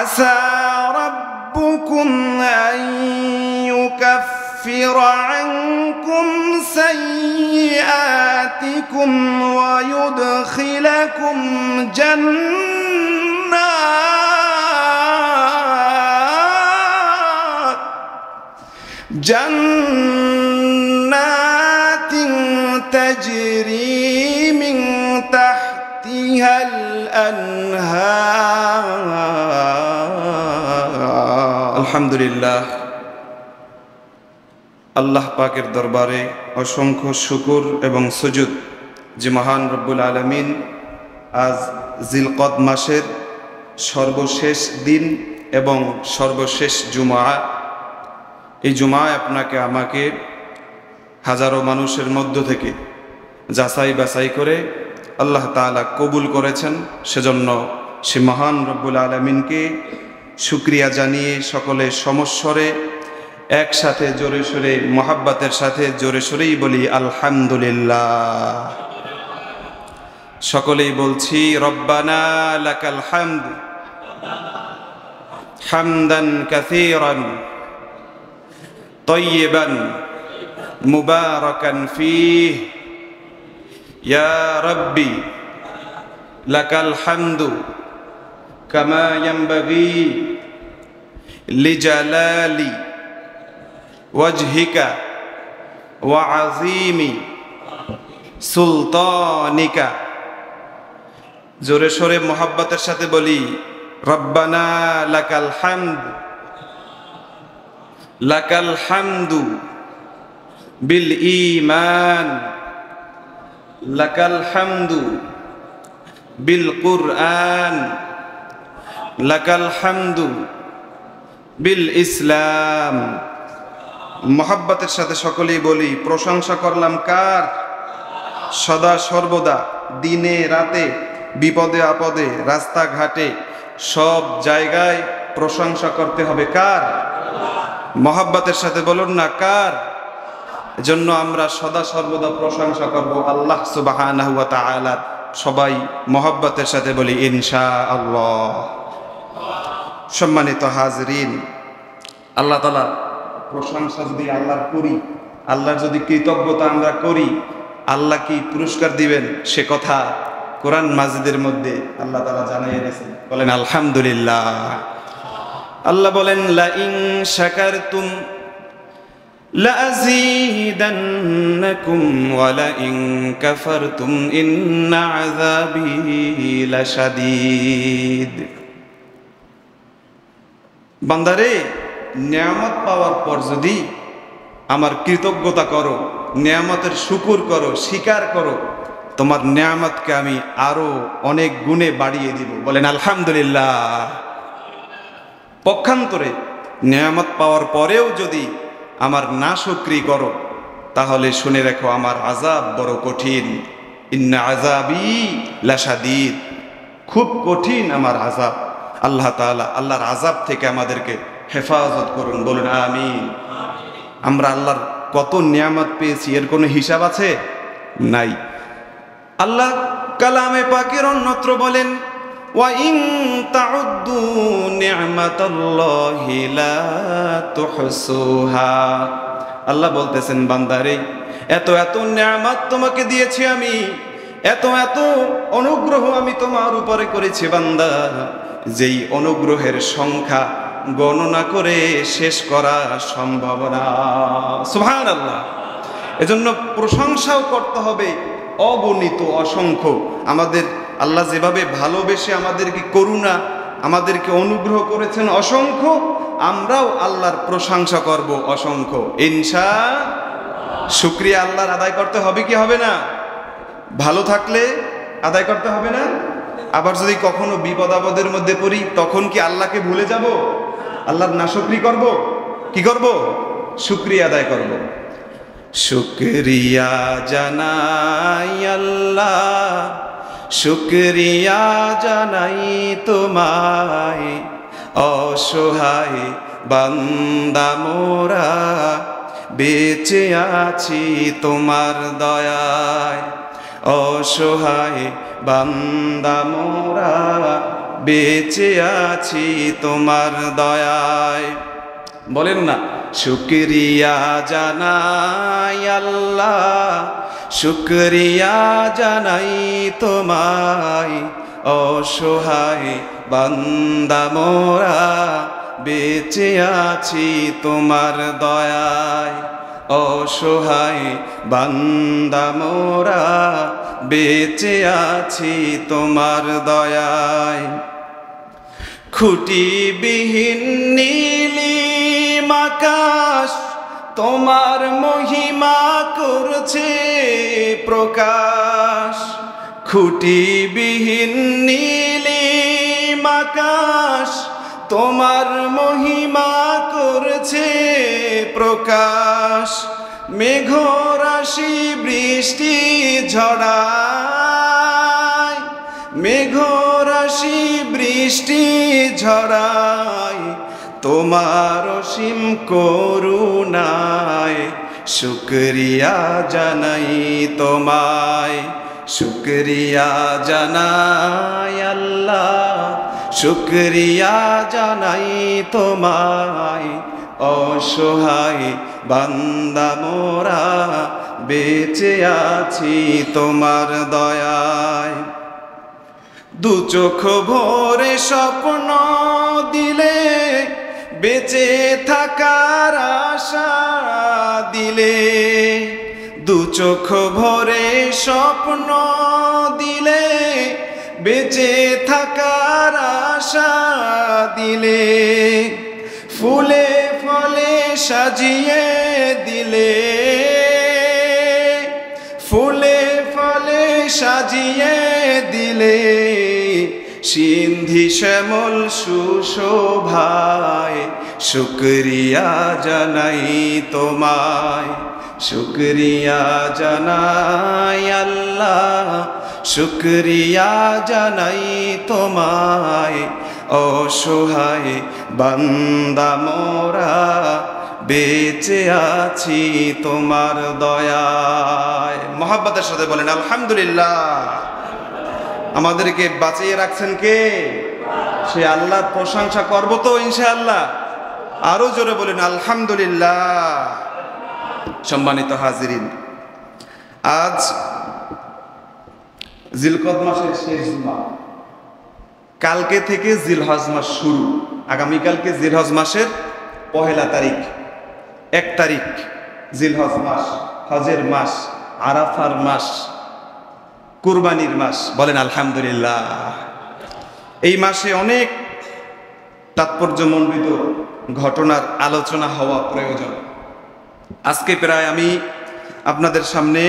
আসা রাব্বুকুম আন ইউকাফিরা আনকুম সাইয়্যাতিকুম ওয়া ইউদখিলাকুম জান্নাতিন তাজরি মিন তাহতিহাল আনহার। আলহামদুলিল্লাহ, আল্লাহ পাকের দরবারে অসংখ্য শুকর এবং সুজুদ যে মহান রব্বুল আলামিন আজ জিলকদ মাসের সর্বশেষ দিন এবং সর্বশেষ জুমা, এই জুমায় আপনাকে আমাকে হাজারো মানুষের মধ্য থেকে যাচাই বাছাই করে আল্লাহ তাআলা কবুল করেছেন। সেজন্য সে মহান রব্বুল আলামিনকে শুকরিয়া জানিয়ে সকলে সমস্বরে একসাথে জোরে সোরে মোহাব্বতের সাথে জোরে সোরেই বলি আলহামদুলিল্লাহ। সকলেই বলছি রব্বানা লাকাল হামদ হামদান কাসীরান তয়্যিবান মুবারাকান ফীহ ইয়া রাব্বি লাকাল হামদু কামা ইয়ানবাগি লিজালালি ওয়াজহিকা ওয়া আযীমি সুলতানিকা। জোরে সোরে মোহাব্বতের সাথে বলি রব্বানা লাকাল হামদ, লাকাল হামদু বিল ঈমান, লাকাল হামদু বিল কুরআন, লাকাল হামদু বিল ইসলাম। মোহাব্বতের সাথে সকলেই বলি প্রশংসা করলাম কার? সদা সর্বদা, দিনে রাতে, বিপদে আপদে, রাস্তাঘাটে, সব জায়গায় প্রশংসা করতে হবে কার? মোহাব্বতের সাথে বলুন না কার? এজন্য আমরা সদা সর্বদা প্রশংসা করব আল্লাহ সুবহানাহু ওয়া তাআলা। সবাই মোহাব্বতের সাথে বলি ইনশাআল্লাহ। সম্মানিত হাজরিন, আল্লাহ তাআলা প্রশংসা যদি আল্লাহর করি, আল্লাহর যদি কৃতজ্ঞতা আমরা করি, আল্লাহ কি পুরস্কার দিবেন সে কথা কোরআন মাজিদের মধ্যে আল্লাহ তাআলা জানিয়ে দিয়েছেন। বলেন আলহামদুলিল্লাহ। আল্লাহ বলেন লা ইন শাকারতুম লা আযীদান্নাকুম ওয়া লা ইন কাফারতুম ইন্না আযাবি লাশাদীদ। বান্দারে, নিয়ামত পাওয়ার পর যদি আমার কৃতজ্ঞতা করো, নিয়ামতের শুকর করো, স্বীকার করো, তোমার নিয়ামতকে আমি আরো অনেক গুণে বাড়িয়ে দিব। বলেন আলহামদুলিল্লাহ। পক্ষান্তরে নিয়ামত পাওয়ার পরেও যদি আমার নাশুকরি করো, তাহলে শুনে রেখো আমার আযাব বড় কঠিন। ইন্না আযাবি লাশাদীদ, খুব কঠিন আমার আযাব। আল্লাহ তাআলা আল্লাহর আযাব থেকে আমাদেরকে হেফাজত করুন। বলুন আমিন। আমরা আল্লাহর কত নিয়ামত পেয়েছি, এর কোনো হিসাব আছে? নাই। আল্লাহ কালামে পাকের অন্যত্র বলেন ওয়া ইন তাউদ্দু নি'মাতাল্লাহি লা তুহসুহা। আল্লাহ বলতেছেন বান্দারে, এত এত নিয়ামত তোমাকে দিয়েছি আমি, এত এত অনুগ্রহ আমি তোমার উপরে করেছি বান্দা, যেই অনুগ্রহের সংখ্যা গণনা করে শেষ করা সম্ভব না। সুবহানাল্লাহ। এজন্য প্রশংসাও করতে হবে অগণিত, অসংখ্য। আমাদের আল্লাহ যেভাবে ভালোবেসে আমাদেরকে করুণা, আমাদেরকে অনুগ্রহ করেছেন অসংখ্য, আমরাও আল্লাহর প্রশংসা করব অসংখ্য শুকরিয়া আল্লাহর আদায় করতে হবে কি হবে না? ভালো থাকলে আদায় করতে হবে না? আবার যদি কখনো বিপদ আপদের মধ্যে পড়ি, তখন কি আল্লাহকে ভুলে যাব? আল্লাহর নাশুকরি করব? কি করব? শুকরিয়া আদায় করব। শুকরিয়া জানাই আল্লাহ, শুকরিয়া জানাই তোমায়, অসহায় বান্দা মোরা বেঁচে আছি তোমার দয়ায়। অসহায় বান্দা মোরা বেঁচে আছি তোমার দয়ায়। বলেন না, শুকরিয়া জানাই আল্লাহ, শুকরিয়া জানাই তোমায়, অসহায় বান্দা মোরা বেঁচে আছি তোমার দয়ায়। অসহায় বান্দা মোরা বেঁচে আছি তোমার দয়ায়। খুঁটিবিহীন নীলিম আকাশ তোমার মহিমা করছে প্রকাশ। খুঁটিবিহীন নীলিম আকাশ তোমার মহিমা করছে প্রকাশ। মেঘরাশি বৃষ্টি ঝড়ায়, মেঘরাশি বৃষ্টি ঝড়ায় তোমার অসীম করুণায়। শুকরিয়া জানাই তোমায়, শুকরিয়া জানাই আল্লাহ, শুকরিয়া জানাই তোমায়, অসহায় বান্দা মোরা বেঁচে আছি তোমার দয়ায়। দু চোখ ভরে স্বপ্ন দিলে, বেঁচে থাকার আশা দিলে। দু চোখ ভরে স্বপ্ন দিলে, বেঁচে থাকার আশা দিলে। ফুলে ফলে সাজিয়ে দিলে, ফুলে ফলে সাজিয়ে দিলে। সিন্ধি শ্যামল সুশোভায় শুকরিয়া জানাই তোমায়, শুকরিয়া জানাই আল্লাহ, শুকরিয়া জানাই তোমায়, অসহায় বান্দা মোরা বেঁচে আছি তোমার দয়ায়। মহব্বতের সাথে বলেন আলহামদুলিল্লাহ। আমাদেরকে বাঁচিয়ে রাখছেন কে? সে আল্লাহর প্রশংসা করব তো ইনশাআল্লাহ। আরো জোরে বলেন আলহামদুলিল্লাহ। সম্মানিত হাজিরিন, আজ জিলকদ মাসের শেষ জুমা। কালকে থেকে জিলহজ মাস শুরু। আগামীকালকে জিলহজ মাসের পহেলা তারিখ, 1 তারিখ জিলহজ মাস, হজের মাস, আরাফার মাস, কুরবানির মাস। বলেন আলহামদুলিল্লাহ। এই মাসে অনেক তাৎপর্যমণ্ডিত ঘটনার আলোচনা হওয়া প্রয়োজন। আজকে প্রায় আমি আপনাদের সামনে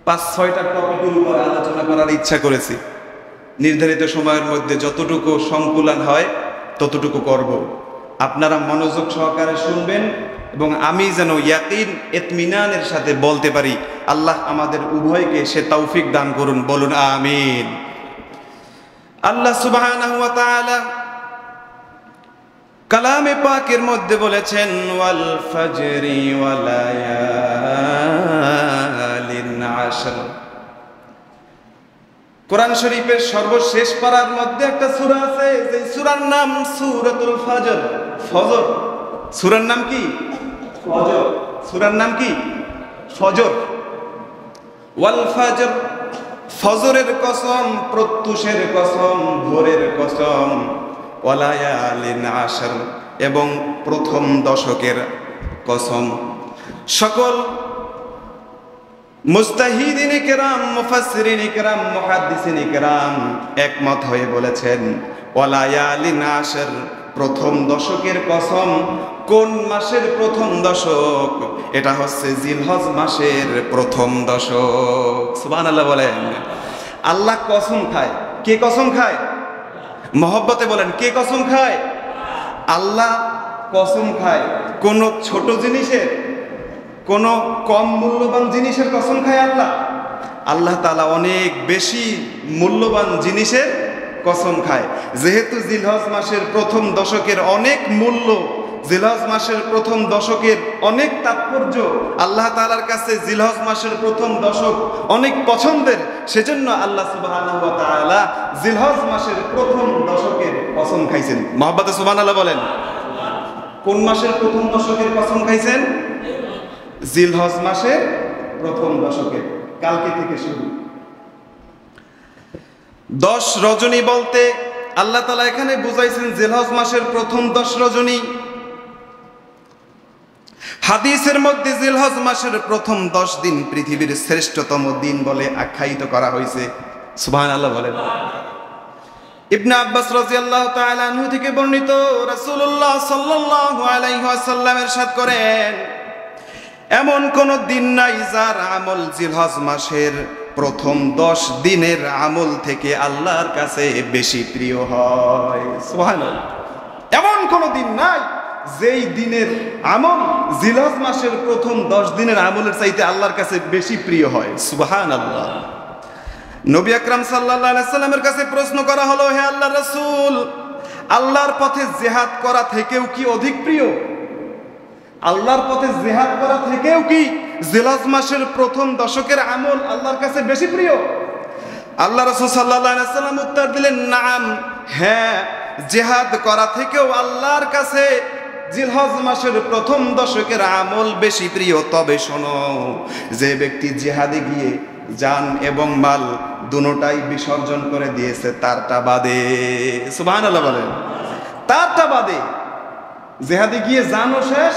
5-6টা টপিকের উপর আলোচনা করার ইচ্ছা করেছি। নির্ধারিত সময়ের মধ্যে যতটুকু সংকুলান হয় ততটুকু করব। আপনারা মনোযোগ সহকারে শুনবেন এবং আমি যেন ইয়াকিন ইতমিনানের সাথে বলতে পারি। আল্লাহ আমাদের উভয়কে সে তৌফিক দান করুন, বলুন আমিন। আল্লাহ সুবহানাহু ওয়া তাআলা কালামে পাকের মধ্যে বলেছেন, ওয়াল ফাজরি ওয়া লায়ালিন আশর। কোরআন শরীফের সর্বশেষ পারার মধ্যে একটা সূরা আছে, যে সূরার নাম সূরাতুল ফজর। ফজর সূরার নাম কি? ফজর। সূরার নাম কি? ফজর। ওয়াল ফজর, ফজরের কসম, প্রত্যুষের কসম, ভোরের কসম। ওয়ালায়ালিন আশর, এবং প্রথম দশকের কসম। সকল মুস্তাহিদিন কেরাম, মুফাসসিরিন কেরাম, মুহাদ্দিসিন কেরাম একমত হয়ে বলেছেন ওয়ালায়ালিন আশর, প্রথম দশকের কসম। কোন মাসের প্রথম দশক? এটা হচ্ছে জিলহজ মাসের প্রথম দশক। সুবহানাল্লাহ বলেন। আল্লাহ কসম খায়। কে কসম খায়? মহব্বতে বলেন, কে কসম খায়? আল্লাহ কসম খায়। কোন ছোট জিনিসের, কোন কম মূল্যবান জিনিসের কসম খায় আল্লাহ? আল্লাহ তাআলা অনেক বেশি মূল্যবান জিনিসের কসম খায়। যেহেতু জিলহজ মাসের প্রথম দশকের অনেক মূল্য, জিলহজ মাসের প্রথম দশকের অনেক তাৎপর্য, আল্লাহ তাআলার কাছে জিলহজ মাসের প্রথম দশক অনেক পছন্দের। সেজন্য আল্লাহ সুবহানাহু ওয়া তাআলা জিলহজ মাসের প্রথম দশকের কসম খাইছেন। মুহাব্বতে সুবহানাল্লাহ বলেন। কোন মাসের প্রথম দশকের কসম খাইছেন? জিলহজ মাসের প্রথম দশকের। কালকে থেকে শুরু 10 রজনী বলতে আল্লাহ তাআলা এখানে বুঝাইছেন জিলহজ মাসের প্রথম 10 রজনী। হাদিসের মধ্যে জিলহজ মাসের প্রথম 10 দিন পৃথিবীর শ্রেষ্ঠতম দিন বলে আখ্যায়িত করা হয়েছে। সুবহানাল্লাহ বলেন। ইবনে আব্বাস রাদিয়াল্লাহু তাআলা আনহু থেকে বর্ণিত, রাসূলুল্লাহ সাল্লাল্লাহু আলাইহি ওয়াসাল্লাম ইরশাদ করেন, এমন কোন দিন নাই যার আমল জিলহজ মাসের প্রথম 10 দিনের আমল থেকে আল্লাহর কাছে বেশি প্রিয় হয়। সুবহানাল্লাহ। এমন কোন দিন নাই যেই দিনের আমল জিলহজ মাসের প্রথম 10 দিনের আমলের চাইতে আল্লাহর কাছে বেশি প্রিয় হয়। সুবহানাল্লাহ। নবী আকরাম সাল্লাল্লাহু আলাইহি সাল্লামের কাছে প্রশ্ন করা হলো, হে আল্লাহর রাসূল, আল্লাহর পথে জিহাদ করা থেকেও কি অধিক প্রিয়? আল্লাহর পথে জিহাদ করা থেকেও কি জিলহজ মাসের প্রথম দশকের আমল আল্লাহর কাছে বেশি প্রিয়? আল্লাহ রাসূল সাল্লাল্লাহু আলাইহি সাল্লাম উত্তর দিলেন, নাম, হ্যাঁ, জিহাদ করা থেকেও আল্লাহর কাছে জিলহজ মাসের প্রথম দশকের আমল বেশি প্রিয়। তবে শোনো, যে ব্যক্তি জিহাদে গিয়ে জান এবং মাল দুটোটাই বিসর্জন করে দিয়েছে তারটা বাদে। সুবহানাল্লাহ বলেন। তারটা বাদে। জিহাদে গিয়ে জানও শেষ,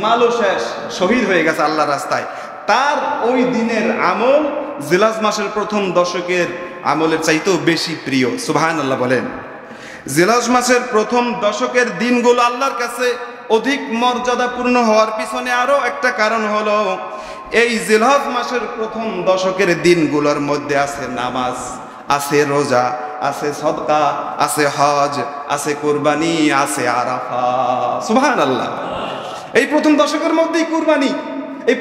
মালও শেষ, শহীদ হয়ে গেছে আল্লাহর রাস্তায়, তার ওই দিনের আমল জিলহজ মাসের প্রথম দশকের আমলের চাইতেও বেশি প্রিয়। সুবহানাল্লাহ বলেন। জিলহজ মাসের প্রথম দশকের দিনগুলো আল্লাহর কাছে অধিক মর্যাদাপূর্ণ হওয়ার পিছনে আরো একটা কারণ হলো, এই জিলহজ মাসের প্রথম দশকের দিনগুলোর মধ্যে আছে নামাজ, আছে রোজা, আছে সদকা, আছে হজ, আছে কুরবানি, আছে আরাফা। সুবহানাল্লাহ। এই প্রথম দশকের মধ্যেই কুরবানি, এই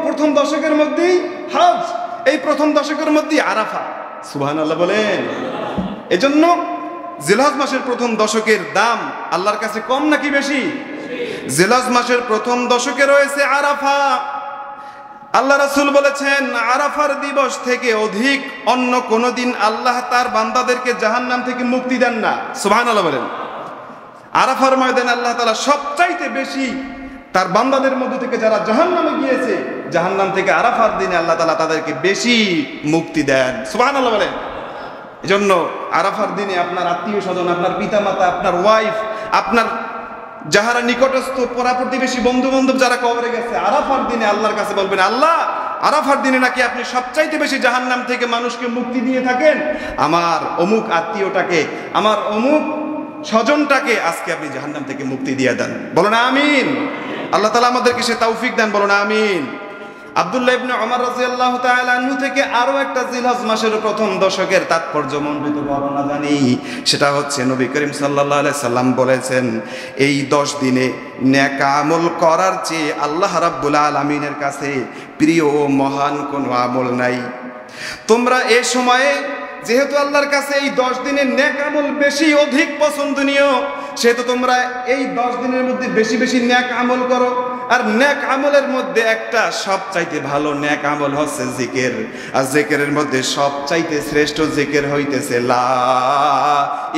প্রথম দশকের মধ্যেই হজ, এই প্রথম দশকের মধ্যেই আরাফা। সুবহানাল্লাহ বলেন। এজন্য জিলহজ মাসের প্রথম দশকের দাম আল্লাহর কাছে কম নাকি বেশি? জিলহজ মাসের প্রথম দশকে রয়েছে আরাফা। আল্লাহ রাসূল বলেছেন, আরাফার দিবস থেকে অধিক অন্য কোন দিন আল্লাহ তার বান্দাদেরকে জাহান্নাম থেকে মুক্তি দেন না। সুবহানাল্লাহ বলেন। আরাফার ময়দানে আল্লাহ তাআলা সবচাইতে বেশি তার বান্দাদের মধ্য থেকে যারা জাহান্নামে গিয়েছে, জাহান্নাম থেকে আরাফার দিনে আল্লাহ তাআলা তাদেরকে বেশি মুক্তি দেন। সুবহানাল্লাহ বলেন। এজন্য আরাফার দিনে আপনার আত্মীয় স্বজন, আপনার পিতামাতা, আপনার ওয়াইফ, আপনার যাহারা নিকটস্থ পাড়া প্রতিবেশী, বন্ধু বান্ধব যারা কবরে গেছে, আরাফার দিনে আল্লাহর কাছে বলবেন, আল্লাহ, আরাফার দিনে নাকি আপনি সবচাইতে বেশি জাহান্নাম থেকে মানুষকে মুক্তি দিয়ে থাকেন, আমার অমুক আত্মীয়টাকে, আমার অমুক স্বজনটাকে আজকে আপনি জাহান্নাম থেকে মুক্তি দিয়ে দেন। বলেন আমিন। আল্লাহ তাআলা আমাদেরকে সে তৌফিক দেন। বলেন আমিন। আব্দুল্লাহ ইবনে ওমর রাদিয়াল্লাহু তাআলা আনহু থেকে আরো একটা জিলহজ মাসের প্রথম দশকের তাৎপর্যমণ্ডিত বর্ণনা জানি। সেটা হচ্ছে নবী করিম সাল্লাল্লাহু আলাইহি সাল্লাম বলেছেন, এই 10 দিনে নেক আমল করার চেয়ে আল্লাহ রাব্বুল আলামিনের কাছে প্রিয় ও মহান কোনো আমল নাই। তোমরা এই সময়ে যেহেতু আল্লাহর কাছে এই 10 দিনের নেক আমল বেশি অধিক পছন্দনীয়, সেহেতু তোমরা এই 10 দিনের মধ্যে বেশি বেশি নেক আমল করো। আর নেক আমলের মধ্যে একটা সবচাইতে ভালো নেক আমল হচ্ছে জিকির। আর জিকিরের মধ্যে সবচাইতে শ্রেষ্ঠ জিকির হইতেছে লা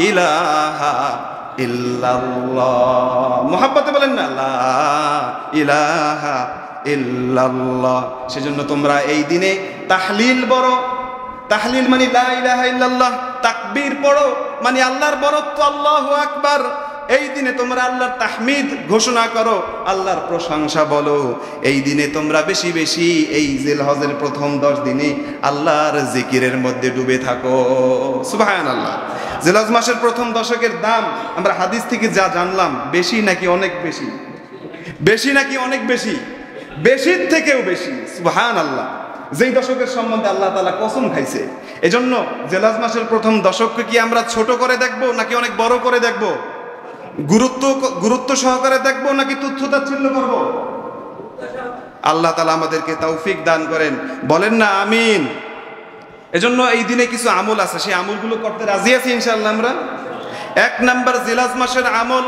ইলাহা ইল্লাল্লাহ। মুহাব্বতে বলেন না, লা ইলাহা ইল্লাল্লাহ। সেজন্য তোমরা এই দিনে তাহলিল বড়, তাহলিল মানে লা ইলাহা ইল্লাল্লাহ, তাকবীর পড়ো মানে আল্লাহর বরত্ব, আল্লাহু আকবার। এই দিনে তোমরা আল্লাহর তাহমিদ ঘোষণা করো, আল্লাহর প্রশংসা বলো। এই দিনে তোমরা বেশি বেশি এই জিলহজের প্রথম 10 দিনে আল্লাহর জিকিরের মধ্যে ডুবে থাকো। সুবহানাল্লাহ। জিলহজ মাসের প্রথম দশকের দাম আমরা হাদিস থেকে যা জানলাম, বেশি নাকি অনেক বেশি? বেশি নাকি অনেক বেশি? বেশির থেকেও বেশি। সুবহানাল্লাহ। যেই দশকের সম্বন্ধে আল্লাহ তাআলা কসম খাইছে। এজন্য জিলহজ মাসের প্রথম দশককে কি আমরা ছোট করে দেখবো নাকি অনেক বড় করে দেখবো? গুরুত্ব সহকারে দেখবো নাকি তুচ্ছতাচ্ছিল্য করবো? আল্লাহ তাআলা আমাদেরকে তৌফিক দান করেন। বলেন না আমিন। এজন্য এই দিনে কিছু আমল আছে, সেই আমলগুলো করতে রাজি আছি ইনশাআল্লাহ আমরা। 1 নাম্বার, জিলহজ মাসের আমল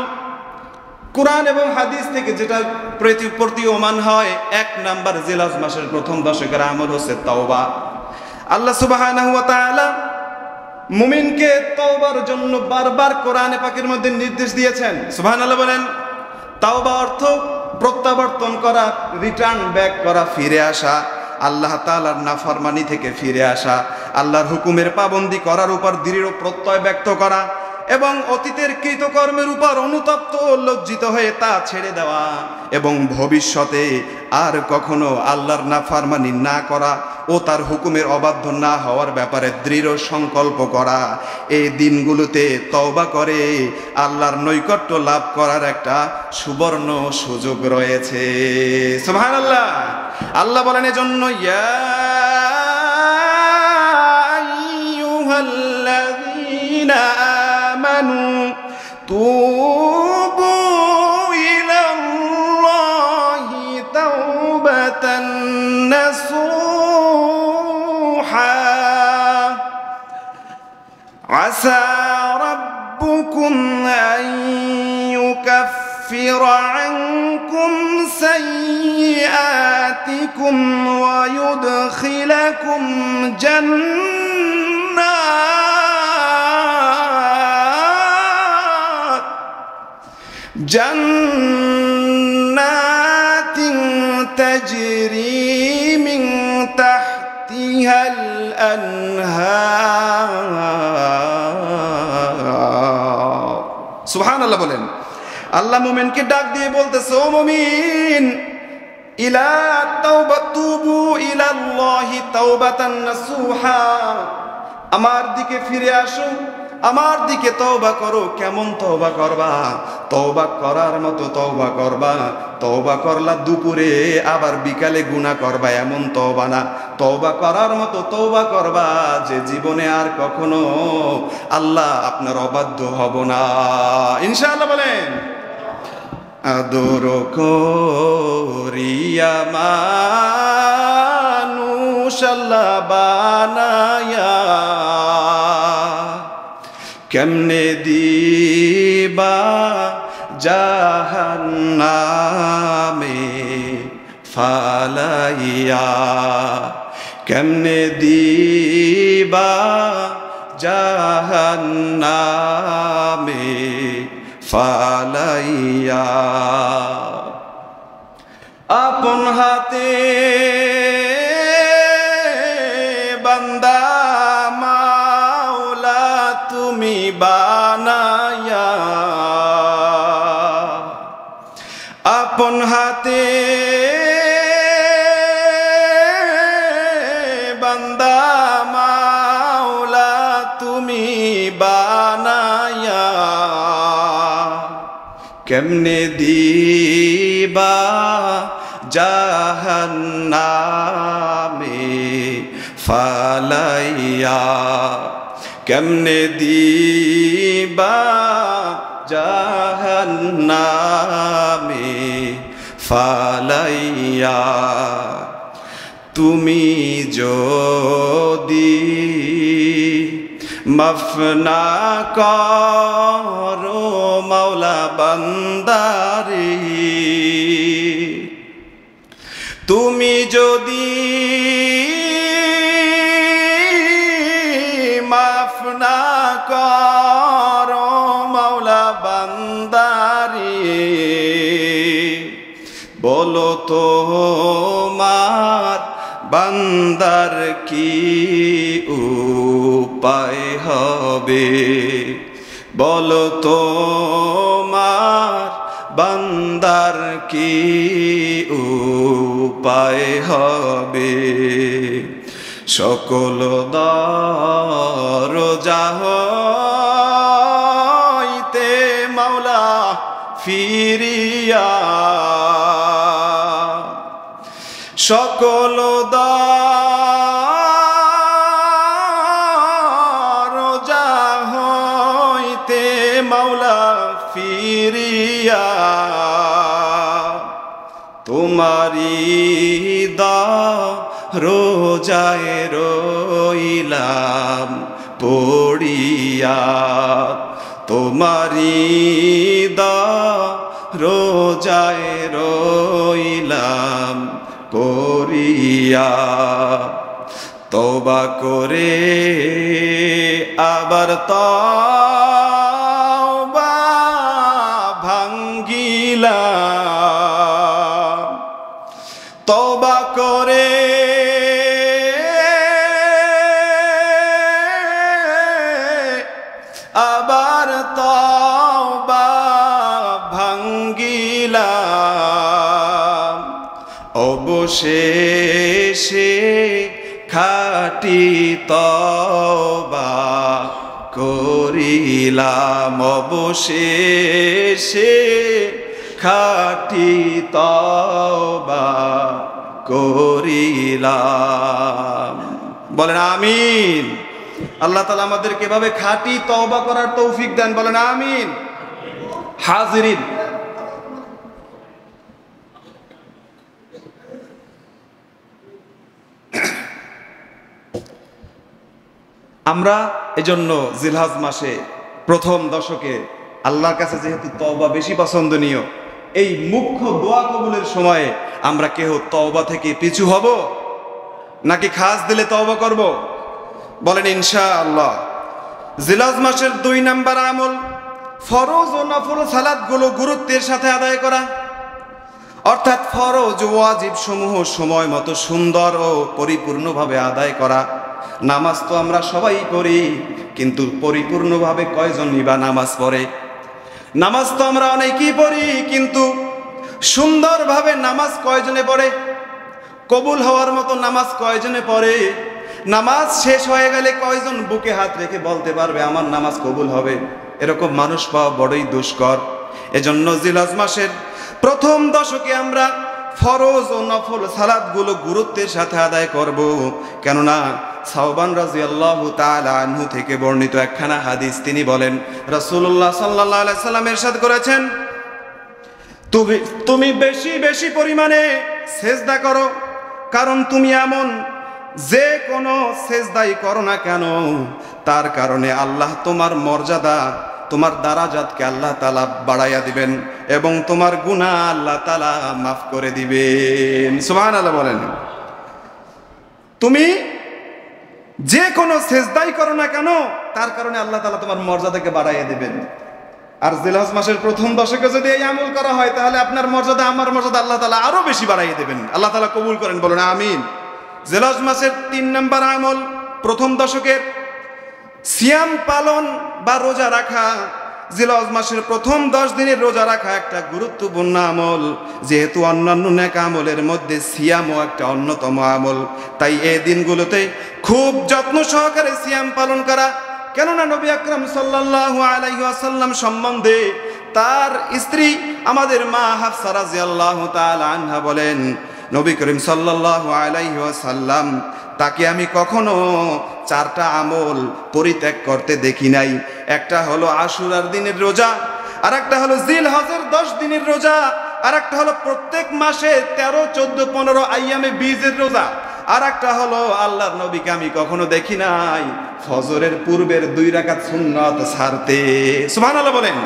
কুরআন এবং হাদিস থেকে যেটা প্রতীয়মান হয়, 1 নাম্বার জিলহজ মাসের প্রথম দশকের আমল হচ্ছে তওবা। আল্লাহ সুবহানাহু ওয়া তাআলা মুমিনকে তওবার জন্য বারবার কোরআনে পাকের মধ্যে নির্দেশ দিয়েছেন। সুবহানাল্লাহ বলেন। তাওবা অর্থ প্রত্যাবর্তন করা, রিটার্ন ব্যাক করা, ফিরে আসা, আল্লাহ তাআলার নাফরমানি থেকে ফিরে আসা, আল্লাহর হুকুমের পাবন্দি করার উপর দৃঢ় প্রত্যয় ব্যক্ত করা এবং অতীতের কৃতকর্মের উপর অনুতপ্ত ও লজ্জিত হয়ে তা ছেড়ে দেওয়া এবং ভবিষ্যতে আর কখনো আল্লাহর নাফরমানি না করা ও তার হুকুমের অবাধ্য না হওয়ার ব্যাপারে দৃঢ় সংকল্প করা। এই দিনগুলোতে তওবা করে আল্লাহর নৈকট্য লাভ করার একটা সুবর্ণ সুযোগ রয়েছে। সুবহানাল্লাহ। আল্লাহ বলেন এজন্য, ইয়া আইয়ুহাল্লাযীনা আমানু তুবু ইলাল্লাহি তাওবাতান নাসুহা আসা রাব্বুকুম আন يكفر عنكم سيئاتكم ويدخلكم جنات تجري من تحتها الأنهار। سبحان الله বলেন। আল্লাহ মুমিনকে ডাক দিয়ে বলতেছে, ও মুমিন, ইলা তাওবাতুবু ইলাল্লাহি তাওবাতান নাসুহা, আমার দিকে ফিরে আসো, আমার দিকে তওবা করো। কেমন তওবা করবা? তওবা করার মতো তওবা করবা। তওবা করলা দুপুরে আবার বিকালে গুনাহ করবা, এমন তওবা না। তওবা করার মতো তওবা করবা যে জীবনে আর কখনো আল্লাহ আপনার অবাধ্য হব না, ইনশাআল্লাহ বলেন। আদর করিয়া মানুষ আল্লাহ বানায়া, কেমনে দিবা জাহান্নামে ফালাইয়া, কেমনে দিবা জাহান্নামে ফালাইয়া। আপন হাতে বান্দা মাওলা তুমি বানায়া, আপন হাতে বান্দা মাওলা তুমি বানায়া, কেমনে দিবা জাহান্নামে ফালাইয়া, কেমনে দিবা জাহান্নামে ফালাইয়া। তুমি যদি মাফ না করো মাওলা বান্দারে, তুমি যদি মাফ না করো মাওলা বান্দারে, বলো তো মার বান্দার কি উপায় হবে, বলো তো মার বান্দার কি উপায় হবে। সকল দরজা হইতে মাওলা ফিরিয়া, সকল দরজা হইতে মাওলা ফিরিয়া, তোমারি দরজায় রইলাম পড়িয়া, তোমারি রোজায় রইলাম পড়িয়া, তওবা করে আবার তওবা ভাঙ্গিলাম, তওবা করে আবার তওবা ভাঙ্গিলাম, অবশেষে খাঁটি তওবা করিলাম, অবশেষে খাঁটি তওবা করিলাম। বলেন আমিন। আল্লাহ তাআলা আমাদেরকে এভাবে খাঁটি তওবা করার তৌফিক দেন, বলেন আমিন। হাজিরিন, আমরা এজন্য জিলহজ মাসে প্রথম দশকে আল্লাহর কাছে যেহেতু তওবা বেশি পছন্দনীয়, এই মুখ্য দোয়া কবুলের সময়ে আমরা কেহ তওবা থেকে পিছু হব নাকি খাস দিলে তওবা করব? বলেন ইনশাআল্লাহ। জিলহজ মাসের 2 নাম্বার আমল ফরজ ও নফল সালাতগুলো গুরুত্বের সাথে আদায় করা, অর্থাৎ ফরজ ওয়াজিব সমূহ সময় মতো সুন্দর ও পরিপূর্ণভাবে আদায় করা। নামাজ তো আমরা সবাই পড়ি, কিন্তু পরিপূর্ণভাবে কয়জনই বা নামাজ পড়ে? নামাজ তো আমরা অনেকেই পড়ি, কিন্তু সুন্দরভাবে নামাজ কয়জনে পড়ে? কবুল হওয়ার মতো নামাজ কয়জনে পড়ে? নামাজ শেষ হয়ে গেলে কয়জন বুকে হাত রেখে বলতে পারবে আমার নামাজ কবুল হবে? এরকম মানুষ পাওয়া বড়ই দুষ্কর। এজন্য জিলহজ মাসের প্রথম দশকে আমরা ফরজ ও নফল সালাতগুলো গুরুত্বের সাথে আদায় করব। কেননা সাওবান রাদিয়াল্লাহু তাআলা আনহু থেকে বর্ণিত একখানা হাদিস, তিনি বলেন রাসূলুল্লাহ সাল্লাল্লাহু আলাইহি সাল্লাম ইরশাদ করেছেন, তুমি বেশি বেশি পরিমাণে সেজদা করো, কারণ তুমি এমন যে কোনো সেজদাই করো না কেন তার কারণে আল্লাহ তোমার মর্যাদা, তোমার দারাজাতকে আল্লাহ তাআলা বাড়াইয়া দিবেন এবং তোমার গুনাহ আল্লাহ তাআলা মাফ করে দিবেন। সুবহানাল্লাহ বলেন। তুমি যে কোনো সেজদাই করো না কেন তার কারণে আল্লাহ তাআলা তোমার মর্যাদাকে বাড়াইয়া দিবেন। আর জিলহজ মাসের প্রথম দশকে যদি এই আমল করা হয় তাহলে আপনার মর্যাদা আমার মর্যাদা আল্লাহ তাআলা আরো বেশি বাড়াইয়া দেবেন। আল্লাহ তাআলা কবুল করেন, বলেন আমিন। জিলহজ মাসের 3 নাম্বার আমল প্রথম দশকের সিয়াম পালন বা রোজা রাখা। জিলহজ মাসের প্রথম 10 দিনের রোজা রাখা একটা গুরুত্বপূর্ণ আমল, যেহেতু অন্যান্য নেক আমলের মধ্যে সিয়ামও একটা অন্যতম আমল। তাই এই দিনগুলোতে খুব যত্ন সহকারে সিয়াম পালন করা। কেননা নবী আকরাম সাল্লাল্লাহু আলাইহি ওয়াসাল্লাম সম্বন্ধে তার স্ত্রী আমাদের মা হাফসা রাদিয়াল্লাহু তাআলা আনহা বলেন, নবী করিম সাল্লাল্লাহু আলাইহি ওয়াসাল্লাম তাকে আমি কখনো 4টা আমল পরিত্যাগ করতে দেখি নাই। একটা হলো আশুরার দিনের রোজা, আর একটা হলো জিলহজের 10 দিনের রোজা, আর একটা হলো প্রত্যেক মাসে 13, 14, 15 আইয়ামে বীজের রোজা, আর একটা হলো আল্লাহর নবীকে আমি কখনো দেখি নাই ফজরের পূর্বের 2 রাকাত সুন্নাত ছাড়তে। সুবহানাল্লাহ বলেন।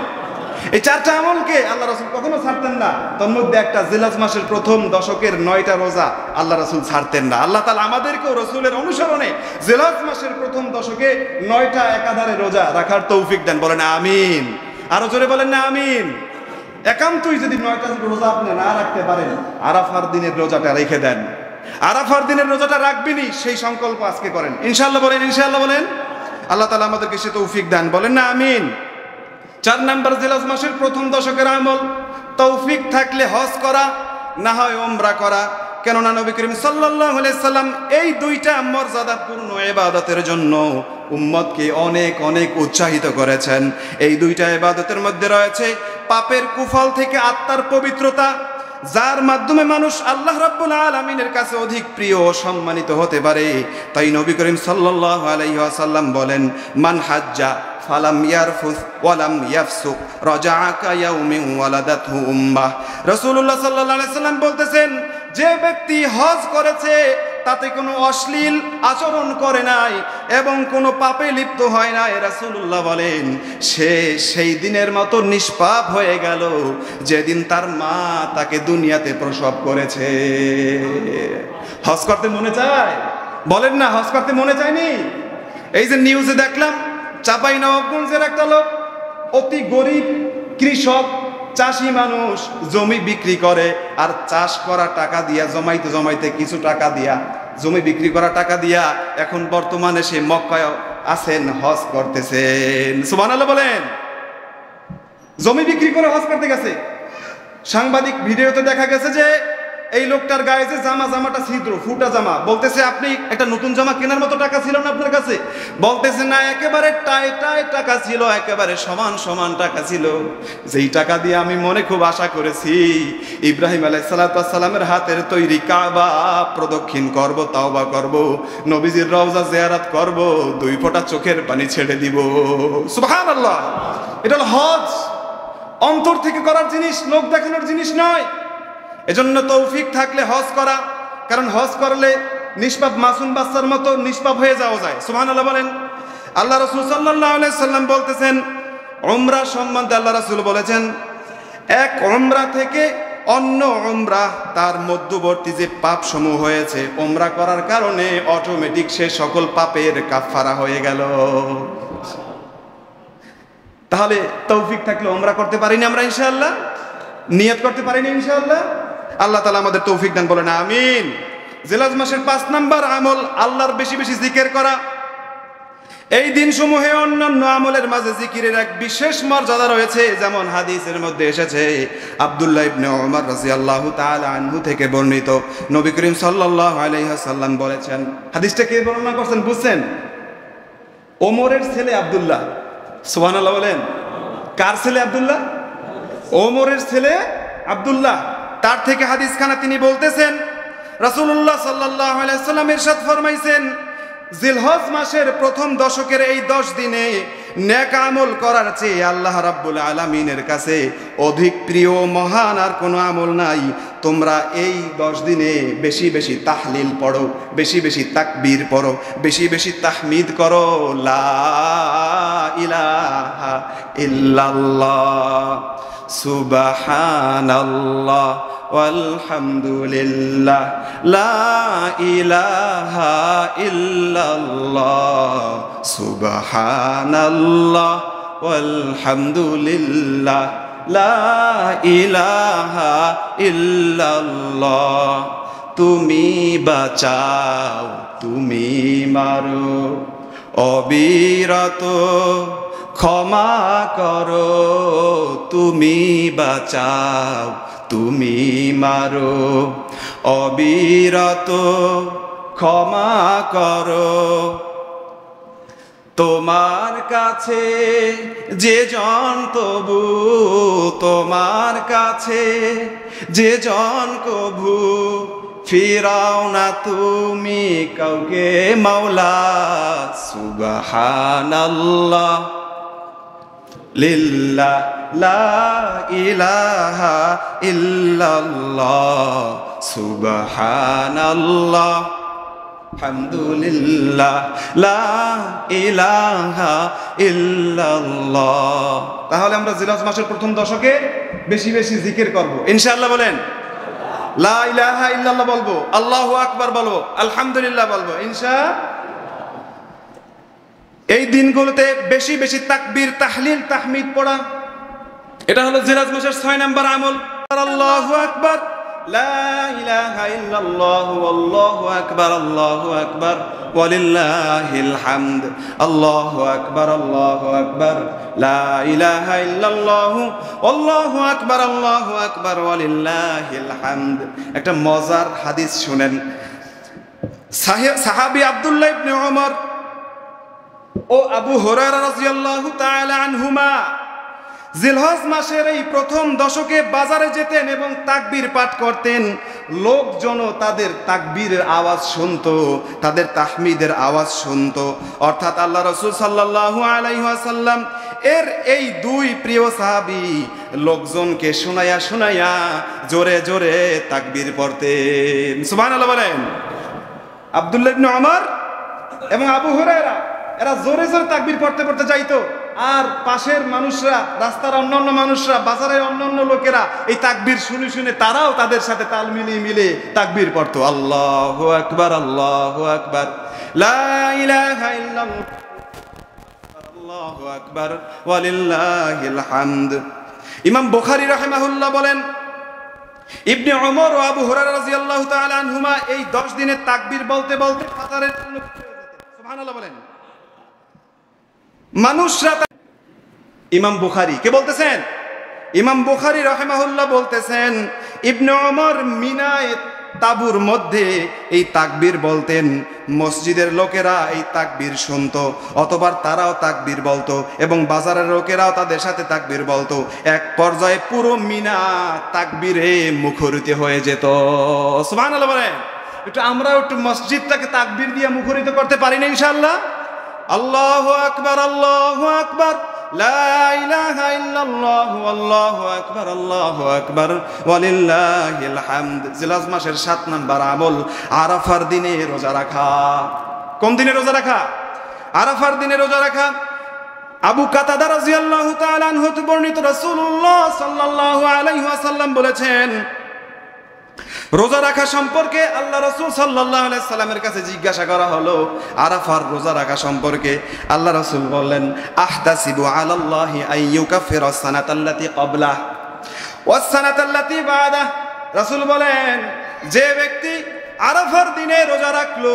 এই 4টা আমলকে আল্লাহ রাসূল কখনো ছাড়তেন না। তার মধ্যে একটা জিলহজ মাসের প্রথম দশকের 9টা রোজা আল্লাহ রাসূল ছাড়তেন না। আল্লাহ তাআলা আমাদেরকেও রাসূলের অনুসরণে জিলহজ মাসের প্রথম দশকে 9টা একাধারে রোজা রাখার তৌফিক দেন, বলেন আমিন। আরো জোরে বলেন না আমিন। একান্তই যদি 9টা রোজা আপনি না রাখতে পারেন, আরাফার দিনের রোজাটা রেখে দেন। আরাফার দিনের রোজাটা রাখবেনই, সেই সংকল্প আজকে করেন ইনশাআল্লাহ। বলেন ইনশাআল্লাহ বলেন। আল্লাহ তাআলা আমাদেরকে সে তৌফিক দেন, বলেন না আমিন। 4 নাম্বার জিলহজ মাসের প্রথম দশকের আমল তৌফিক থাকলে হজ করা, না হয় উমরা করা। কেননা নবী করিম সাল্লাল্লাহু আলাইহি সাল্লাম এই 2টা মর্যাদাপূর্ণ ইবাদতের জন্য উম্মতকে অনেক অনেক উৎসাহিত করেছেন। এই 2টা ইবাদতের মধ্যে রয়েছে পাপের কুফল থেকে আত্মার পবিত্রতা, যার মাধ্যমে মানুষ আল্লাহ রাব্বুল আলামিনের কাছে অধিক প্রিয় ও সম্মানিত হতে পারে। তাই নবী করিম সাল্লাল্লাহু আলাইহি ওয়াসাল্লাম বলেন, মান হাজ্জা ফালাম ইয়ারফুস ওয়ালাম ইয়াফসুক রাজাআ কায়াউমিন ওয়ালাদাতহু উম্মাহ। রাসূলুল্লাহ সাল্লাল্লাহু আলাইহি সাল্লাম বলতেছেন, যে ব্যক্তি হজ করেছে তাতে কোনো অশ্লীল আচরণ করে নাই এবং কোনো পাপে লিপ্ত হয় নাই, রাসূলুল্লাহ বলেন সে সেই দিনের মতো নিষ্পাপ হয়ে গেল যেদিন তার মা তাকে দুনিয়াতে প্রসব করেছে। হজ করতে মনে চায়? বলেন না, হজ করতে মনে চায়নি? এই যে নিউজে দেখলাম, চাঁপাইনবাবগঞ্জের একটা লোক, অতি গরিব কৃষক চাষি মানুষ, জমি বিক্রি করে আর চাষ করা টাকা দিয়া জমাইতে জমাইতে কিছু টাকা দিয়া, জমি বিক্রি করা টাকা দিয়া এখন বর্তমানে সে মক্কায় আছেন, হজ করতেছেন। সুবহানাল্লাহ বলেন। জমি বিক্রি করে হজ করতে গেছে। সাংবাদিক ভিডিওতে দেখা গেছে যে এই লোকটার গায়ে যে জামাটা ছিদ্র, ফুটা জামা, বলতেছে আপনি একটা নতুন জামা কেনার মতো টাকা ছিল না আপনার কাছে? বলতেছে না, একেবারে টাই টাকা ছিল, একেবারে সমান টাকা ছিল, যেই টাকা দিয়ে আমি মনে খুব আশা করেছি ইব্রাহিম আলাইহিস সালামের হাতের তৈরি কাবা প্রদক্ষিণ করব, তাওবা করব, নবীজির রওজা জিয়ারত করব, 2 ফোঁটা চোখের পানি ছেড়ে দিব। সুবহানাল্লাহ। এটা হলো হজ, অন্তর থেকে করার জিনিস, লোক দেখানোর জিনিস নয়। এজন্য তৌফিক থাকলে হজ করা, কারণ হজ করলে নিষ্পাপ মাসুম বাচ্চার মতো নিষ্পাপ হয়ে যাওয়া যায়। সুবহানাল্লাহ বলেন। আল্লাহ রাসূল সাল্লাল্লাহু আলাইহি সাল্লাম বলতেছেন, উমরা সম্বন্ধে আল্লাহ রাসূল বলেছেন, এক উমরা থেকে অন্য উমরা তার মধ্যবর্তী যে পাপ সমূহ হয়েছে, উমরা করার কারণে অটোমেটিক সে সকল পাপের কাফারা হয়ে গেল। তাহলে তৌফিক থাকলে উমরা করতে পারিনি আমরা ইনশাআল্লাহ? নিয়ত করতে পারিনি ইনশাআল্লাহ? আল্লাহ তাআলা আমাদের তৌফিক দান, বলেন আমিন। জিলহজ মাসের 5 নাম্বার আমল আল্লাহর বেশি বেশি জিকির করা। এই দিনসমূহে অন্যান্য আমলের মাঝে জিকিরের এক বিশেষ মর্যাদা রয়েছে, যেমন হাদিসের মধ্যে এসেছে, আব্দুল্লাহ ইবনে ওমর রাদিয়াল্লাহু তাআলা আনহু থেকে বর্ণিত, নবী করিম সাল্লাল্লাহু আলাইহি ওয়াসাল্লাম বলেছেন, হাদিসটা কে বর্ণনা করছেন বুঝছেন? ওমরের ছেলে আব্দুল্লাহ। সুবহানাল্লাহ বলেন। কার ছেলে আব্দুল্লাহ? ওমরের ছেলে আব্দুল্লাহ। তার থেকে হাদিসখানা তিনি বলতেছেন, রাসূলুল্লাহ সাল্লাল্লাহু আলাইহি ওয়াসাল্লাম ইরশাদ ফরমাইছেন, জিলহজ মাসের প্রথম দশকের এই 10 দিনে নেক আমল করার চেয়ে আল্লাহ রাব্বুল আলামিনের কাছে অধিক প্রিয় মহান আর কোনো আমল নাই। তোমরা এই 10 দিনে বেশি বেশি তাহলিল পড়ো, বেশি বেশি তাকবীর পড়ো, বেশি বেশি তাহমিদ করো, লা ইলাহা ইল্লাল্লাহ, সুবহানাল্লাহ, ওয়ালহামদুলিল্লাহ, লা ইলাহা ইল্লাল্লাহ, সুবহানাল্লাহ, ওয়ালহামদুলিল্লাহ, লা ইলাহা ইল্লাল্লাহ। তুমি বাঁচাও, তুমি মারো, অবিরত ক্ষমা করো, তুমি বাঁচাও, তুমি মারো, অবিরত ক্ষমা করো। তোমার কাছে যে জন তবু, তোমার কাছে যে জন কভু, ফিরাও না তুমি কাউকে মাওলা। সুবহানাল্লাহ, লিল্লাহ, লা ইলাহা ইল্লাল্লাহ, সুবহানাল্লাহ, আলহামদুলিল্লাহ, লা ইলাহা ইল্লাল্লাহ। তাহলে আমরা জিলহজ মাসের প্রথম দশকে বেশি বেশি জিকির করব ইনশাআল্লাহ। বলেন লা ইলাহা ইল্লাল্লাহ বলবো, আল্লাহু আকবার বলবো, আলহামদুলিল্লাহ বলবো ইনশাআল্লাহ। এই দিনগুলোতে বেশি বেশি তাকবীর, তাহলিল, তাহমিদ পড়া, এটা হলো জিলহজ মাসের 6 নাম্বার আমল। আল্লাহু আকবার, লা ইলাহা ইল্লাল্লাহ, আল্লাহু আকবার, আল্লাহু আকবার, ওয়ালিল্লাহিল হামদ, আল্লাহু আকবার, আল্লাহু আকবার, লা ইলাহা ইল্লাল্লাহ, আল্লাহু আকবার, আল্লাহু আকবার, ওয়ালিল্লাহিল হামদ। একটা মজার হাদিস শুনেন। সাহাবী আব্দুল্লাহ ইবনে ওমর ও আবু হুরায়রা রাদিয়াল্লাহু তাআলা আনহুমা জিলহজ মাসের এই প্রথম দশকে বাজারে যেতেন এবং তাকবীর পাঠ করতেন। লোকজনও তাদের তাকবীরের আওয়াজ শুনতো, তাদের তাহমিদের আওয়াজ শুনতো। অর্থাৎ আল্লাহ রাসূল সাল্লাল্লাহু আলাইহি ওয়াসাল্লাম এর এই 2 প্রিয় সাহাবী লোকজনকে শোনায়া শোনায়া জোরে জোরে তাকবীর পড়তেন। সুবহানাল্লাহ বলেন। আব্দুল্লাহ ইবনে ওমর এবং আবু হুরায়রা এরা জোরে জোরে তাকবীর পড়তে পড়তে যাইতো, আর পাশের মানুষরা, রাস্তার অন্যান্য মানুষরা, বাজারের অন্যান্য লোকেরা এই তাকবীর শুনে শুনে তারাও তাদের সাথে তাল মিলিয়ে মিলিয়ে তাকবীর পড়তো। আল্লাহু আকবার, আল্লাহু আকবার, লা ইলাহা ইল্লাল্লাহ, আল্লাহু আকবার, ওয়ালিল্লাহিল হামদ। ইমাম বুখারী রাহিমাহুল্লাহ বলেন, ইবনে ওমর ও আবু হুরায়রা রাদিয়াল্লাহু তাআলা আনহুমা এই 10 দিনের তাকবীর বলতে বলতে বাজারের সুবহানাল্লাহ বলেন মানুষরা। ইমাম বুখারী কে বলতেছেন? ইমাম বুখারী রাহিমাহুল্লাহ বলতেছেন, ইবনে ওমর মিনায় তাবুর মধ্যে এই তাকবীর বলতেন, মসজিদের লোকেরা এই তাকবীর শুনতো, অতঃপর তারাও তাকবীর বলতো এবং বাজারের লোকেরাও তাদের সাথে তাকবীর বলতো। এক পর্যায়ে পুরো মিনা তাকবীরে মুখরিত হয়ে যেত। সুবহানাল্লাহ বলেন। একটু আমরাও একটু মসজিদটাকে তাকবীর দিয়ে মুখরিত করতে পারি না ইনশাআল্লাহ? আল্লাহু আকবার, আল্লাহু আকবার, লা ইলাহা ইল্লাল্লাহু, আল্লাহু আকবার, আল্লাহু আকবার, ওয়ালিল্লাহিল হামদ। জিলহজ মাসের 7 নাম্বার আমল আরাফার দিনে রোজা রাখা। কোন দিনে রোজা রাখা? আরাফার দিনে রোজা রাখা। আবু কাতাদা রাদিয়াল্লাহু তাআলা আনহু হতে বর্ণিত, রাসূলুল্লাহ সাল্লাল্লাহু আলাইহি ওয়াসাল্লাম বলেছেন, রোজা রাখা সম্পর্কে আল্লাহ রাসূল সাল্লাল্লাহু আলাইহি সাল্লামের কাছে জিজ্ঞাসা করা হলো আরাফার রোজা রাখা সম্পর্কে। আল্লাহ রাসূল বললেন, আহতাসিবু আলাল্লাহি আইয়ুকাফিরাস সানাতাল্লাতী ক্বাবলাহ ওয়াস সানাতাল্লাতী বা'দাহ। রাসূল বলেন, যে ব্যক্তি আরাফার দিনে রোজা রাখলো,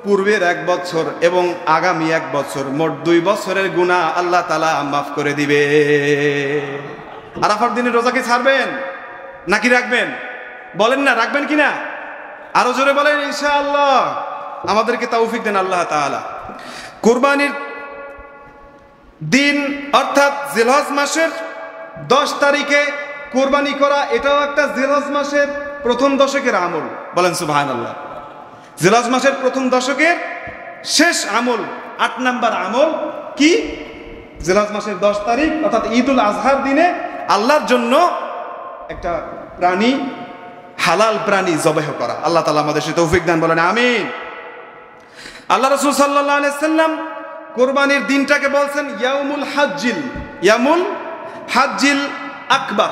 পূর্বের 1 বছর এবং আগামী 1 বছর, মোট 2 বছরের গুনাহ আল্লাহ তাআলা মাফ করে দিবে। আরাফার দিনে রোজা কি ছাড়বেন নাকি রাখবেন? বলেন না, রাখবেন কিনা? আরো জোরে বলেন ইনশাআল্লাহ। আমাদেরকে তৌফিক দেন আল্লাহ তাআলা। কুরবানির দিন অর্থাৎ জিলহজ মাসের 10 তারিখে কুরবানি করা, এটাও একটা জিলহজ মাসের প্রথম দশকের আমল। বলেন সুবহানাল্লাহ। জিলহজ মাসের প্রথম দশকের শেষ আমল, 8 নাম্বার আমল কি? জিলহজ মাসের 10 তারিখ অর্থাৎ ঈদুল আজহার দিনে আল্লাহর জন্য একটা প্রাণী, হালাল প্রাণী জবাহ করা। আল্লাহ তাআলা আমাদের সাথে তৌফিক দান, বলেন আমিন। আল্লাহ রাসূল সাল্লাল্লাহু আলাইহি সাল্লাম কুরবানির দিনটাকে বলছেন ইয়াউমুল হাজ্জিল, ইয়াউমুল হাজ্জিল আকবার,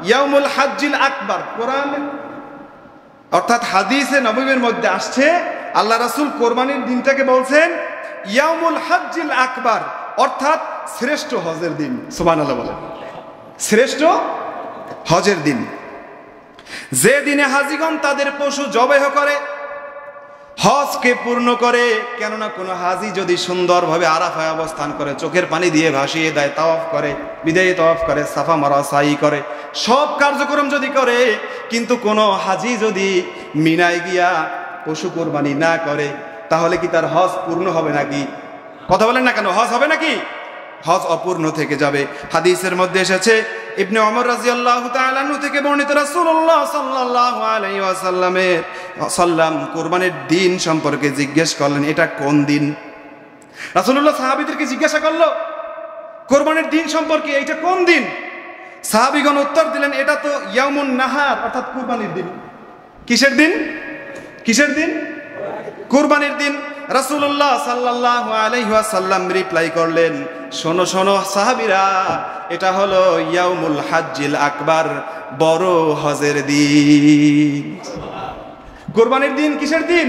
ইয়াউমুল হাজ্জিল আকবার। কোরআন অর্থাৎ হাদিসে নববীর মধ্যে আসছে আল্লাহ রাসূল কুরবানির দিনটাকে বলছেন ইয়াউমুল হাজ্জিল আকবার, অর্থাৎ শ্রেষ্ঠ হজের দিন। সুবহানাল্লাহ বলেন, শ্রেষ্ঠ হজের দিন। যে দিনে হাজিগণ তাদের পশু জবাহ করে, হজকে পূর্ণ করে। কেননা কোনো হাজি যদি সুন্দরভাবে আরাফায় অবস্থান করে, চোখের পানি দিয়ে ভাসিয়ে দেয়, তাওয়াফ করে, বিদায়ী তাওয়াফ করে, সাফা মারওয়া সাই করে, সব কার্যক্রম যদি করে, কিন্তু কোনো হাজি যদি মিনায় গিয়া পশু কোরবানি না করে, তাহলে কি তার হজ পূর্ণ হবে নাকি? কথা বলেন না কেন? হজ হবে নাকি? হজ অপূর্ণ থেকে যাবে। হাদিসের মধ্যে এসেছে, ইবনে ওমর রাদিয়াল্লাহু তাআলা আনহু থেকে বর্ণিত, রাসূলুল্লাহ সাল্লাল্লাহু আলাইহি ওয়াসাল্লাম কুরবানির দিন সম্পর্কে জিজ্ঞেস করলেন, এটা কোন দিন? রাসূলুল্লাহ সাহাবীদেরকে জিজ্ঞাসা করলো কুরবানির দিন সম্পর্কে, এটা কোন দিন? সাহাবীগণ উত্তর দিলেন, এটা তো ইয়াউমুন নাহার, অর্থাৎ কুরবানির দিন। কিসের দিন? কিসের দিন? কুরবানির দিন। রাসূলুল্লাহ সাল্লাল্লাহু আলাইহি ওয়াসাল্লাম রিপ্লাই করলেন, শোনো শোনো সাহাবীরা, এটা হলো ইয়াউমুল হাজ্জিল আকবার, বড় হজের দিন। কুরবানির দিন কিসের দিন?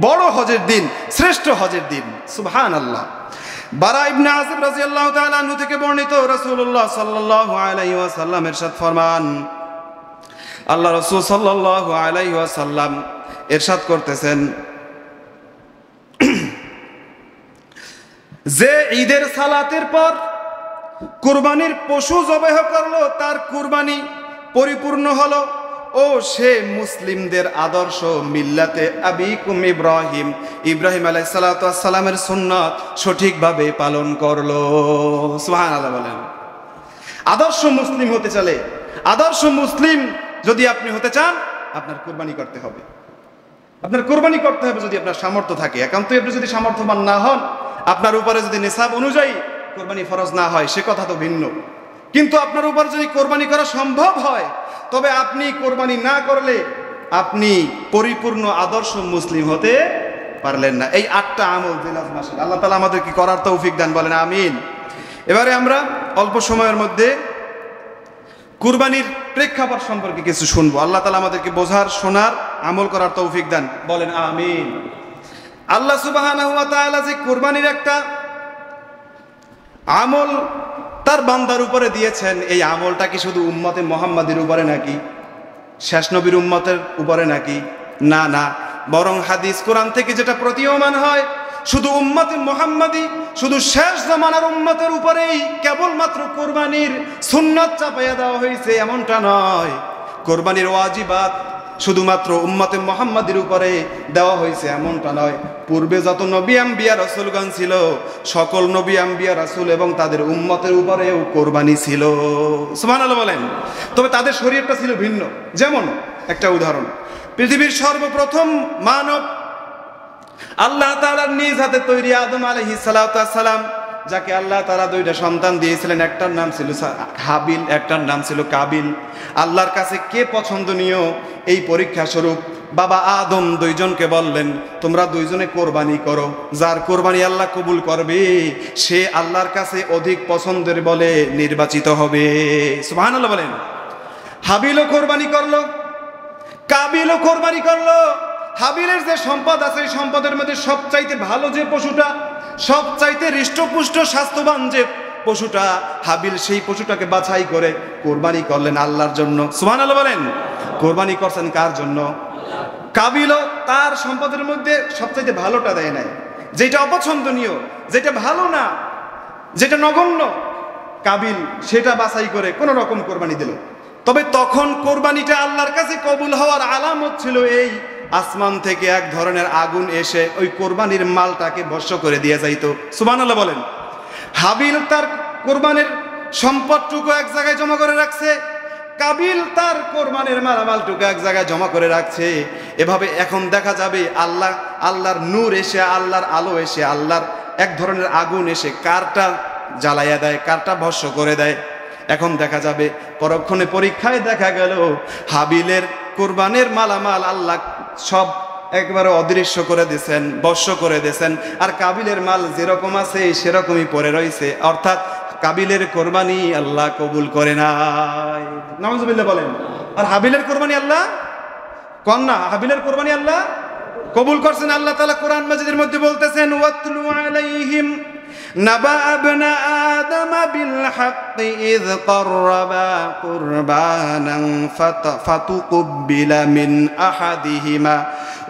বড় হজের দিন, শ্রেষ্ঠ হজের দিন। সুবহানাল্লাহ। বারা ইবনে আযিব রাদিয়াল্লাহু তাআলা আনহু থেকে বর্ণিত, রাসূলুল্লাহ সাল্লাল্লাহু আলাইহি ওয়াসাল্লাম ইরশাদ ফরমান, আল্লাহ রাসূল সাল্লাল্লাহু আলাইহি ওয়াসাল্লাম ইরশাদ করতেছেন, যে ঈদের সালাতের পর কুরবানির পশু জবাহ করলো, তার কুরবানি পরিপূর্ণ হলো ও সে মুসলিমদের আদর্শ মিল্লাতে আবিকুম ইব্রাহিম, ইব্রাহিম আলাইহিস সালাতু ওয়াস সালামের সুন্নাত সঠিকভাবে পালন করলো। সুবহানাল্লাহ বলেন। আদর্শ মুসলিম হতে চলে, আদর্শ মুসলিম যদি আপনি হতে চান, আপনার কুরবানি করতে হবে। আপনার কুরবানি করতে হবে যদি আপনার সামর্থ্য থাকে। একান্তই আপনি যদি সামর্থ্যবান না হন, আপনার উপরে যদি নিসাব অনুযায়ী কোরবানি ফরজ না হয়, সে কথা তো ভিন্ন। কিন্তু আপনার উপর যদি কোরবানি করা সম্ভব হয়, তবে আপনি কোরবানি না করলে আপনি পরিপূর্ণ আদর্শ মুসলিম হতে পারলেন না। এই 8টা আমল জিলহজ মাসে আল্লাহ তাআলা আমাদেরকে করার তৌফিক দান, বলেন আমিন। এবারে আমরা অল্প সময়ের মধ্যে কুরবানির প্রেক্ষাপট সম্পর্কে কিছু শুনবো। আল্লাহ তাআলা আমাদেরকে বোঝার, শোনার, আমল করার তৌফিক দান, বলেন আমিন। আল্লাহ সুবহানাহু ওয়া তাআলা যে কুরবানির একটা আমল তার বান্দার উপরে দিয়েছেন, এই আমলটা কি শুধু উম্মতে মুহাম্মাদের উপরে নাকি শেষ নবীর উম্মতের উপরে নাকি? না না, বরং হাদিস কোরআন থেকে যেটা প্রতীয়মান হয়, শুধু উম্মতে মুহাম্মাদি, শুধু শেষ জামানার উম্মতের উপরেই কেবলমাত্র কোরবানির সুন্নাত চাপাইয়া দেওয়া হয়েছে এমনটা নয়। কোরবানির ওয়াজিবাত শুধুমাত্র উম্মতে মুহাম্মাদের উপরে দেওয়া হয়েছে এমনটা নয়। পূর্বে যত নবী আম্বিয়া রাসূলগণ ছিল, সকল নবী আম্বিয়া রাসূল এবং তাদের উম্মতের উপরেও কোরবানি ছিল। সুবহানাল্লাহ বলেন। তবে তাদের শরীয়তটা ছিল ভিন্ন। যেমন একটা উদাহরণ, পৃথিবীর সর্বপ্রথম মানব আল্লাহ তাআলার নিজ হাতে তৈরি আদম আলাইহিস সালাতু ওয়াস সালাম, যাকে আল্লাহ তাআলা 2টা সন্তান দিয়েছিলেন, একটার নাম ছিল হাবিল, একটার নাম ছিল কাবিল। আল্লাহর কাছে কে পছন্দনীয় এই পরীক্ষা স্বরূপ বাবা আদম 2জনকে বললেন, তোমরা 2জনে কোরবানি করো, যার কোরবানি আল্লাহ কবুল করবে সে আল্লাহর কাছে অধিক পছন্দের বলে নির্বাচিত হবে। সুবহানাল্লাহ বলেন। হাবিলও কোরবানি করলো, কাবিলও কোরবানি করলো। হাবিলের যে সম্পদ আছে, এই সম্পদের মধ্যে সবচাইতে ভালো যে পশুটা, সবচাইতে হৃষ্টপুষ্ট স্বাস্থ্যবান যে পশুটা, হাবিল সেই পশুটাকে বাছাই করে কোরবানি করলেন আল্লাহর জন্য। সুবহানাল্লাহ বলেন। কোরবানি করছেন কার জন্য? কাবিলও তার সম্পদের মধ্যে সবচাইতে ভালোটা দেয় নাই, যেটা অপছন্দনীয়, যেটা ভালো না, যেটা নগণ্য, কাবিল সেটা বাছাই করে কোন রকম কোরবানি দিল। তবে তখন কোরবানিটা আল্লাহর কাছে কবুল হওয়ার আলামত ছিল এই, আসমান থেকে এক ধরনের আগুন এসে ওই কোরবানির মালটাকে ভস্ম করে দিয়ে যাইতো। সুবহানাল্লাহ বলেন। হাবিল তার কোরবানির সম্পদটুকু এক জায়গায় জমা করে রাখছে, কাবিল তার কোরবানির মালামালটুকু এক জায়গায় জমা করে রাখছে। এভাবে এখন দেখা যাবে আল্লাহর নূর এসে, আল্লাহর আলো এসে, আল্লাহর এক ধরনের আগুন এসে কারটা জ্বালাইয়া দেয়, কারটা ভস্ম করে দেয়। এখন দেখা যাবে পরক্ষণে পরীক্ষায় দেখা গেল হাবিলের কোরবানির মালামাল আল্লাহ সব একবারে অদৃশ্য করে দিয়েছেন, ভস্ম করে দিয়েছেন, আর কাবিলের মাল যেরকম আছে সেরকমই পড়ে রয়েছে। অর্থাৎ কাবিলের কোরবানি আল্লাহ কবুল করে নাই। নাউজুবিল্লাহ বলেন। আর হাবিলের কোরবানি আল্লাহ কন্যা, হাবিলের কোরবানি আল্লাহ কবুল করছেন। আল্লাহ তাআলা কোরআন মাজিদের মধ্যে বলতেছেন, ওয়াতলু আলাইহিম নাবা আবনা আদম বিল হাক্কি ইয ক্বাররাবা কুরবানান ফাতুকুব্বিলা মিন আহাদিহিমা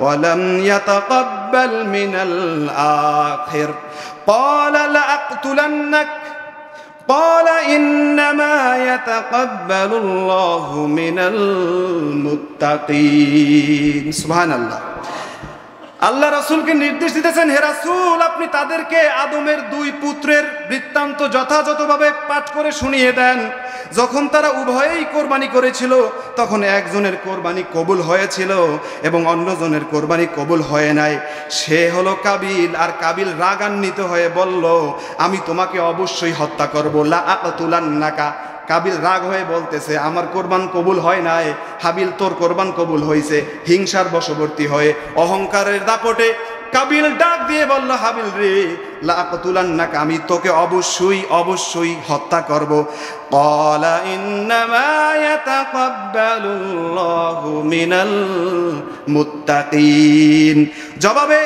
ওয়া লাম ইয়াতাকাব্বাল মিনাল আখির ক্বালা লাআকতুলান্নাক ক্বালা ইন্নামা ইয়াতাকাব্বালুল্লাহু মিনাল মুত্তাকিন। সুবহানাল্লাহ। আল্লাহ রাসূলকে নির্দেশ দিতেছেন, হে রাসূল, আপনি তাদেরকে আদমের 2 পুত্রের বৃত্তান্ত যথাযথভাবে পাঠ করে শুনিয়ে দেন। যখন তারা উভয়েই কোরবানি করেছিল, তখন একজনের কোরবানি কবুল হয়েছিল এবং অন্যজনের কোরবানি কবুল হয় নাই। সে হলো কাবিল। আর কাবিল রাগান্বিত হয়ে বলল, আমি তোমাকে অবশ্যই হত্যা করব, লা আকতুলান্নাকা। কাবিল রাগ হয়ে বলতেছে, আমার কোরবান কবুল হয় নাই, হাবিল তোর কোরবান কবুল হয়েছে। হিংসার বশবর্তী হয়ে, অহংকারের দাপটে কাবিল ডাক দিয়ে বলল, হাবিল রে, লা আকতুলান্নাকা, আমি তোকে অবশ্যই অবশ্যই হত্যা করব। ক্বালা ইন্নামা ইয়াতাকাব্বালুল্লাহু মিনাল মুত্তাকিন। জবাবে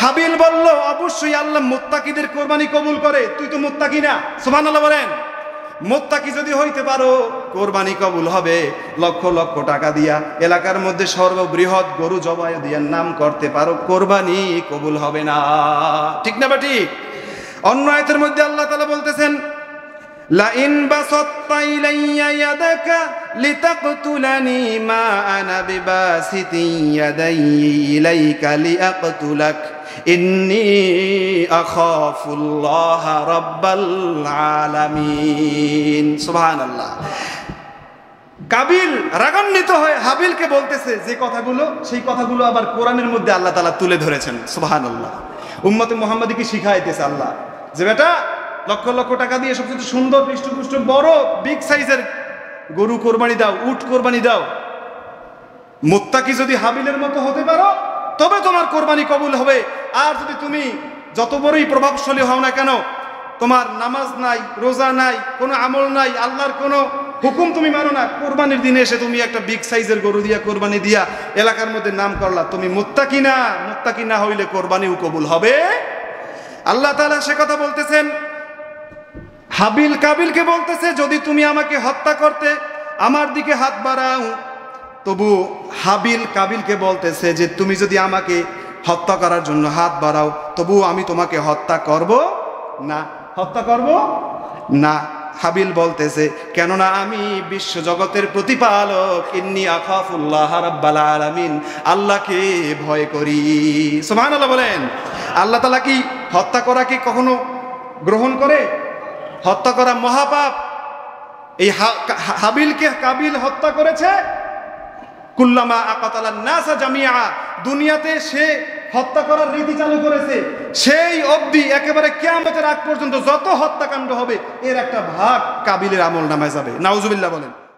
হাবিল বলল, অবশ্যই আল্লাহ মুত্তাকিদের কোরবানি কবুল করে। তুই তো মুত্তাকি না। সুবহানাল্লাহ বলেন। মুত্তাকি যদি হইতে পারো, কোরবানি কবুল হবে। লক্ষ লক্ষ টাকা দিয়া এলাকার মধ্যে সর্ববৃহৎ গরু জবাই দিয়ে নাম করতে পারো, কোরবানি কবুল হবে না। ঠিক না বা ঠিক? অন্য আয়াতের মধ্যে আল্লাহ তাআলা বলতেছেন, লা ইন বাসাত্তা ইলাইয়া ইয়াদাকা লিতাকতুলানি মা আনা বিবাসিতি ইয়াদাই ইলাইকা লিআকতুলাক ইন্নী আখাফুল্লাহ রাব্বাল আলামিন। সুবহানাল্লাহ। কাবিল রাগান্বিত হয়ে হাবিলকে বলতেছে যে কথাগুলো, সেই কথাগুলো আবার কোরআনের মধ্যে আল্লাহ তাআলা তুলে ধরেছেন। সুবহানাল্লাহ। উম্মতে মুহাম্মাদীকে শিখাইতেছে আল্লাহ যে, বেটা, লক্ষ লক্ষ টাকা দিয়ে সবচেয়ে সুন্দর হৃষ্টপুষ্ট বড় বিগ সাইজের গরু কোরবানি দাও, উট কোরবানি দাও। মুত্তাকি যদি হাবিলের মতো হতে পারো, তবে তোমার কোরবানি কবুল হবে। আর যদি তুমি যত বড়ই প্রভাবশালী হও না কেন, তোমার নামাজ নাই, রোজা নাই, কোনো আমল নাই, আল্লাহর কোনো হুকুম তুমি মানো না, কোরবানির দিনে এসে তুমি একটা বিগ সাইজের গরু দিয়া কোরবানি দিয়া এলাকার মধ্যে নাম করলা, তুমি মুত্তাকি না। মুত্তাকি না হইলে কোরবানিও কবুল হবে। আল্লাহ তাআলা সে কথা বলতেছেন। হাবিল কাবিলকে বলতেছে, যদি তুমি আমাকে হত্যা করতে আমার দিকে হাত বাড়াও, তবু হাবিল কাবিলকে বলতেছে যে তুমি যদি আমাকে হত্যা করার জন্য হাত বাড়াও, তবু আমি তোমাকে হত্যা করব না। হত্যা করব না। হাবিল বলতেছে, কেননা আমি বিশ্ব জগতের প্রতিপালক, ইন্নী আখাফুল্লাহ রাব্বাল আলামিন, আল্লাহকে ভয় করি। সুবহানাল্লাহ বলেন। আল্লাহ তাআলা কি হত্যা করা কি কখনো গ্রহণ করে? হত্যা করা মহাপাপ। এই হাবিলকে কাবিল হত্যা করেছে। কুল্লামা আকাতালান নাসা জামিআ, দুনিয়াতে সে হত্যা করার রীতি চালু করেছে। সেই অবধি একেবারে কিয়ামতের আগ পর্যন্ত যত হত্যাকাণ্ড হবে এর একটা ভাগ কাবিলের আমল নামায় যাবে। নাউজুবিল্লাহ বলেন।